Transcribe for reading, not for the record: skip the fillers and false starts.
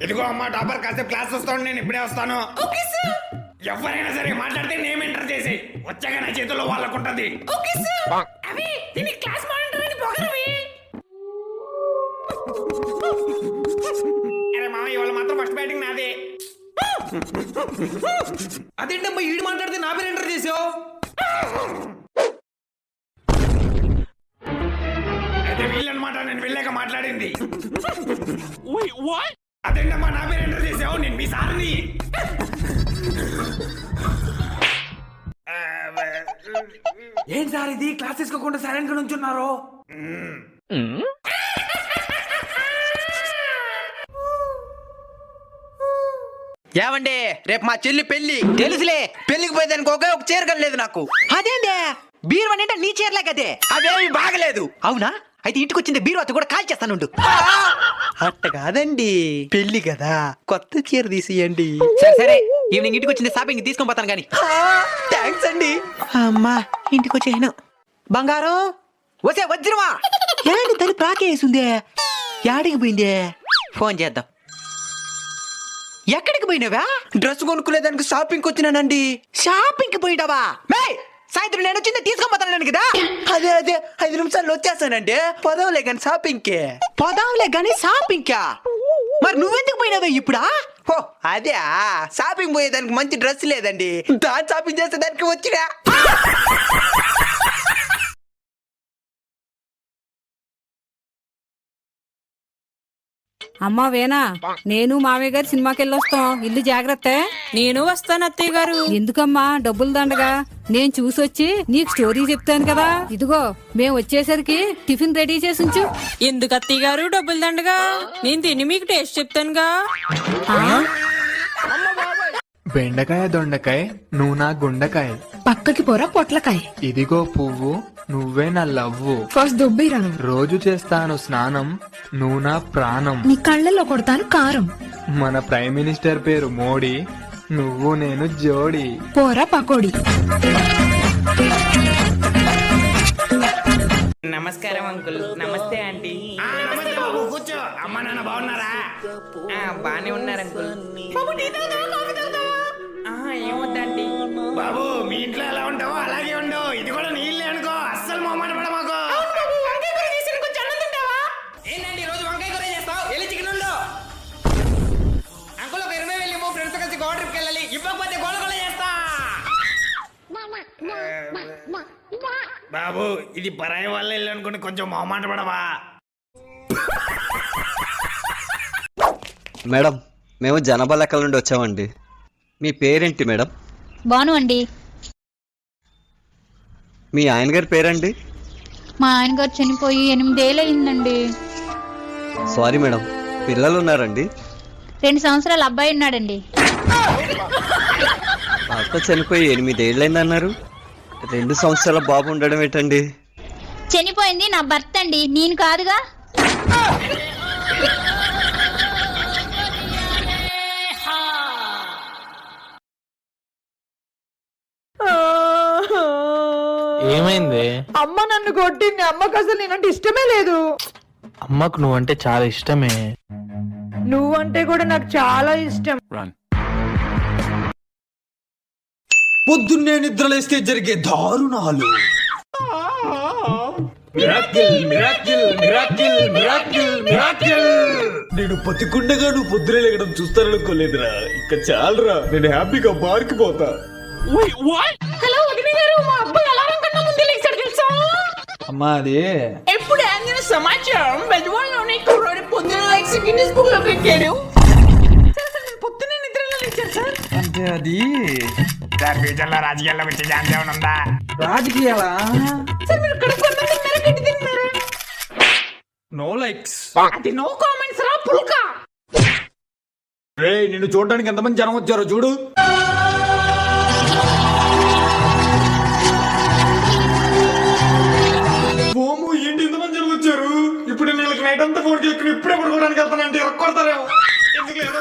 ఇదిగో అమ్మా టాపర్, కాసేపు క్లాస్ వస్తాను, నేను ఇప్పుడే వస్తాను. ఎవరైనా సరే మాట్లాడితే నేమ్ ఎంటర్ చేసి వచ్చాక నా చేతుల్లో వాళ్ళకుంటది. అరే మామ, ఇవాళ మాత్రం ఫస్ట్ బ్యాటింగ్ నాదే. అదేంటమ్మా ఈడు మాట్లాడితే నా పేరు ఎంటర్ చేసావు? అయితే వీళ్ళనమాట నేను వెళ్ళాక మాట్లాడింది. అదేంటమ్మా నా పేరు ఎంటర్ చేసావు? నేను మీ సార్ని. ఏంటి సార్ ఇది క్లాస్ తీసుకోకుండా సైలెంట్ గా నుంచున్నారు? ఏమండి రేపు మా చెల్లి పెళ్లి తెలుసులే. పెళ్లికి పోయేదానికి ఒకే ఒక చీర కనలేదు నాకు. అదేంటే బీరువా అంటే నీ చీరలే కదే, అవేమి బాగలేదు. అవునా? అయితే ఇంటికి వచ్చింది బీరువాతో కూడా కాల్ చేస్తానుండు. అట్ట కాదండి, పెళ్లి కదా, కొత్త చీర తీసియండి. సరే సరే, ఈవినింగ్ ఇంటికి వచ్చింది షాపింగ్ తీసుకొని పోతాను గాని. థ్యాంక్స్ అండి. అమ్మా ఇంటికి వచ్చేను. బంగారం వసే వజ్రమా, ఏంటి తల్లి ప్రాకేసిందే, యాడికి పోయిందే? ఫోన్ చేద్దాం. ఎక్కడికి పోయినావా? డ్రెస్ కొనుక్కునేదానికి షాపింగ్కి వచ్చినానండి. షాపింగ్కి పోయినావా? సాయంత్రం నేను వచ్చింది తీసుకోపోతాను కదా. అదే అదే 5 నిమిషాల్లో వచ్చేస్తానంటే. పదవులే కానీ షాపింగ్కి. పదవులే కానీ షాపింగ్కా? మరి నువ్వెందుకు పోయినావే ఇప్పుడా? ఓ అదే, షాపింగ్ పోయేదానికి మంచి డ్రెస్ లేదండి, దాని షాపింగ్ చేసేదానికి వచ్చినా. అమ్మా వేనా, నేను మామయ్య గారు సినిమాకి వెళ్ళొస్తాం, ఇల్లు జాగ్రత్త. నేను వస్తాను అత్తయ్య గారు. ఎందుకమ్మా డబ్బులు దండగా, నేను చూసొచ్చి నీకు స్టోరీ చెప్తాను కదా. ఇదిగో మేము వచ్చేసరికి టిఫిన్ రెడీ చేసి ఉంచు. ఎందుకు అత్తయ్య గారు డబ్బులు దండగా? నేను తిని మీకు టేస్ట్ చెప్తానుగా. బెండకాయ దొండకాయ నువ్వు నా గుండకాయ, పక్కకి పోరా పొట్లకాయ. ఇదిగో పువ్వు నువ్వే నా లవ్వు, ఫస్ట్ దుబ్బిరాను. రోజు చేస్తాను స్నానం నువ్వు నా ప్రాణం, నీ కళ్ళల్లో కొడతాను కారం. మన ప్రైమ్ మినిస్టర్ పేరు మోడీ, నువ్వు నేను జోడి. పోరా పకోడి. నమస్కారం అంకుల్. నమస్తే ఆంటీ. నమస్తే బాబు, కూర్చో. అమ్మా నాన్న బాగున్నారా? బానే ఉన్నారు అంకుల్. ఏమొద్దండి బాబు, మీ ఇంట్లో ఎలా ఉంటావో అలాగే ఉండవు, ఇది కూడా నీళ్ళే అనుకో, అస్సలు మొహమాట పడ మాకు. ఏంటండి రోజు వంకాయ కూర చేస్తావు? వెళ్ళి చికెన్ ఉండు. అంకుల్ ఒక 20,000 ఇవ్వు, ఫ్రెండ్స్ కలిసి గోవా ట్రిప్కి వెళ్ళాలి. ఇవ్వకపోతే గోల గోల చేస్తా. బాబు, ఇది పరాయి వాళ్ళ ఇల్లు అనుకుని కొంచెం మొహమాట పడవా? మేడం, మేము జనాభా లెక్కల నుండి వచ్చామండి. మీ పేరేంటి మేడం? బాను అండి. మీ ఆయన గారి పేరండి? మా ఆయన గారు చనిపోయి 8 ఏళ్ళు అయిందండి. సారీ మేడం, పిల్లలు ఉన్నారండి? 2 సంవత్సరాల అబ్బాయి ఉన్నాడండి. భర్త చనిపోయి 8 ఏళ్ళైంది అన్నారు, 2 సంవత్సరాల బాబు ఉండడం ఏంటండి? చనిపోయింది నా భర్త అండి, నేను కాదుగా. ఏమైంది? అమ్మ నన్ను కొట్టింది. అమ్మకు అసలు నేనంటే ఇష్టమే లేదు. అమ్మకు నువ్వంటే చాలా ఇష్టమే. నువ్వంటే కూడా నాకు చాలా ఇష్టం. పొద్దున్నే నిద్రలేస్తే జరిగే దారుణాలు. నేను బతికుండగా నువ్వు పొద్దునే లేకడం చూస్తాననుకోలేదురా. ఇంకా చాలరా, నేను హ్యాపీగా బారికిపోతా. హలో వదిన గారు, మా అబ్బాయి అలారం కన్నా ముందే లేచాడు తెలుసా? అమ్మా అది ఎప్పుడు అందిన సమాచారం బెజవాడలోని కుర్రాడి పొద్దున లైక్స్ గిన్నిస్ బుక్ లో పెట్టాడు. పొద్దునే నిద్రలో లేచారు సార్. అంటే అది సార్, ఫ్యూచర్ లో రాజకీయాల్లోకి వచ్చే ఛాన్స్ ఏమైనా ఉందా? రాజకీయాలా? సార్ మీరు కడుపు అన్నం తిన్నారా, గడ్డి తిన్నారా? No likes. అది నో కామెంట్స్ రా పుల్కా. రేయ్, నిన్ను చూడడానికి ఎంతమంది జనం వచ్చారో చూడు. ఓము, ఏంటి ఇంతమంది జనం వచ్చారు? ఇప్పుడు నేను నైట్ అంతా ఫోన్ చేసుకుని ఇప్పుడే పడుకోవడానికి వెళ్తానంటే కొడతారేమో. ఎందుకు లేదు?